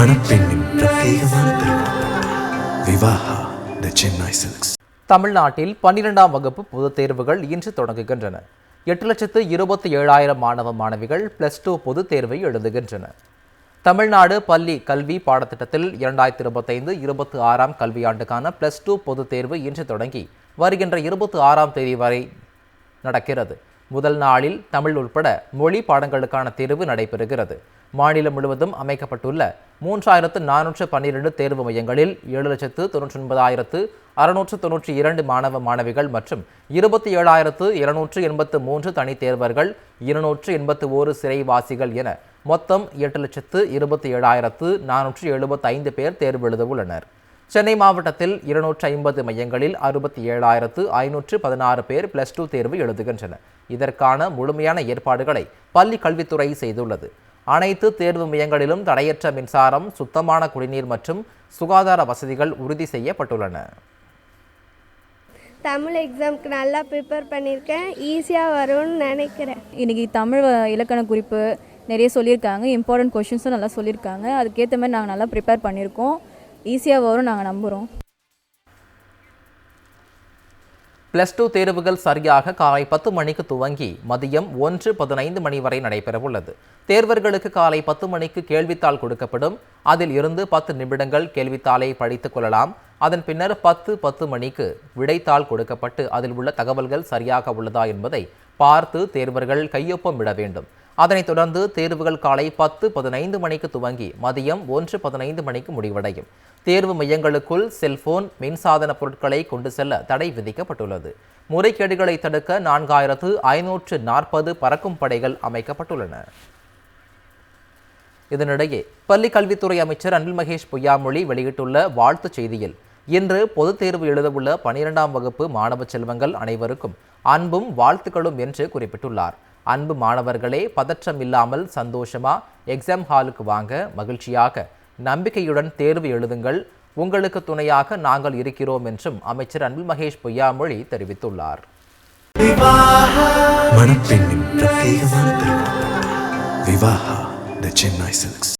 மணப்பெண்ணின் பிரத்யேகமான திருமணம் விவாஹா தி சென்னை சில்க்ஸ். தமிழ்நாட்டில் 12ஆம் வகுப்பு பொதுத் தேர்வுகள் இன்று தொடங்குகின்றன. 8,27,000 மாணவ மாணவிகள் +2 பொதுத் தேர்வை எழுதுகின்றனர். தமிழ்நாடு பள்ளி கல்வி பாடத்திட்டத்தில் 2025-26 கல்வியாண்டுக்கான +2 பொதுத் தேர்வு இன்று தொடங்கி வருகின்ற 26ஆம் தேதி வரை நடக்கிறது. முதல் நாளில் தமிழ் உட்பட மொழி பாடங்களுக்கான தேர்வு நடைபெறுகிறது. மாநிலம் முழுவதும் அமைக்கப்பட்டுள்ள 3,412 தேர்வு மையங்களில் 7,99,692 மாணவ மாணவிகள் மற்றும் 27,283 தனித் தேர்வர்கள், 281 சிறைவாசிகள் என மொத்தம் 8,27,475 பேர் தேர்வு எழுத உள்ளனர். சென்னை மாவட்டத்தில் 250 மையங்களில் 67,516 பேர் +2 தேர்வு எழுதுகின்றனர். இதற்கான முழுமையான ஏற்பாடுகளை பள்ளி கல்வித்துறை செய்துள்ளது. அனைத்து தேர்வு மையங்களிலும் தடையற்ற மின்சாரம், சுத்தமான குடிநீர் மற்றும் சுகாதார வசதிகள் உறுதி செய்யப்பட்டுள்ளன. தமிழ் எக்ஸாமுக்கு நல்லா ப்ரிப்பேர் பண்ணியிருக்கேன். ஈஸியாக வரும்னு நினைக்கிறேன். இன்றைக்கி தமிழ் இலக்கண குறிப்பு நிறைய சொல்லியிருக்காங்க. இம்பார்ட்டன்ட் கொஷின்ஸும் நல்லா சொல்லியிருக்காங்க. அதுக்கேற்ற மாதிரி நாங்கள் நல்லா ப்ரிப்பேர் பண்ணியிருக்கோம். ஈஸியாக வரும் நாங்கள் நம்புகிறோம். +2 தேர்வுகள் சரியாக காலை 10 மணிக்கு துவங்கி மதியம் 1:15 மணி வரை நடைபெறவுள்ளது. தேர்வர்களுக்கு காலை 10 மணிக்கு கேள்வித்தாள் கொடுக்கப்படும். அதில் இருந்து 10 நிமிடங்கள் கேள்வித்தாளை படித்துக் கொள்ளலாம். அதன் பின்னர் 10:10 மணிக்கு விடைத்தாள் கொடுக்கப்பட்டு அதில் உள்ள தகவல்கள் சரியாக உள்ளதா என்பதை பார்த்து தேர்வர்கள் கையொப்பம் விட வேண்டும். அதனைத் தொடர்ந்து தேர்வுகள் காலை 10:15 மணிக்கு துவங்கி மதியம் 1:15 மணிக்கு முடிவடையும். தேர்வு மையங்களுக்குள் செல்போன், மின்சாதன பொருட்களை கொண்டு செல்ல தடை விதிக்கப்பட்டுள்ளது. முறைகேடுகளை தடுக்க 4,540 பறக்கும் படைகள் அமைக்கப்பட்டுள்ளன. இதனிடையே பள்ளி கல்வித்துறை அமைச்சர் அன்பில் மகேஷ் பொய்யாமொழி வெளியிட்டுள்ள வாழ்த்துச் செய்தியில், இன்று பொதுத் தேர்வு எழுதவுள்ள 12ஆம் வகுப்பு மாணவ செல்வங்கள் அனைவருக்கும் அன்பும் வாழ்த்துக்களும் என்று குறிப்பிட்டுள்ளார். அன்பு மாணவர்களே, பதற்றம் இல்லாமல் சந்தோஷமா எக்ஸாம் ஹாலுக்கு வாங்க, மகிழ்ச்சியாக நம்பிக்கையுடன் தேர்வு எழுதுங்கள், உங்களுக்கு துணையாக நாங்கள் இருக்கிறோம் என்றும் அமைச்சர் அன்பில் மகேஷ் பொய்யாமொழி தெரிவித்துள்ளார். மணப்பெண்ணின் பிரத்யேகமான திருமணம் விவாஹா தி சென்னை சில்க்ஸ்.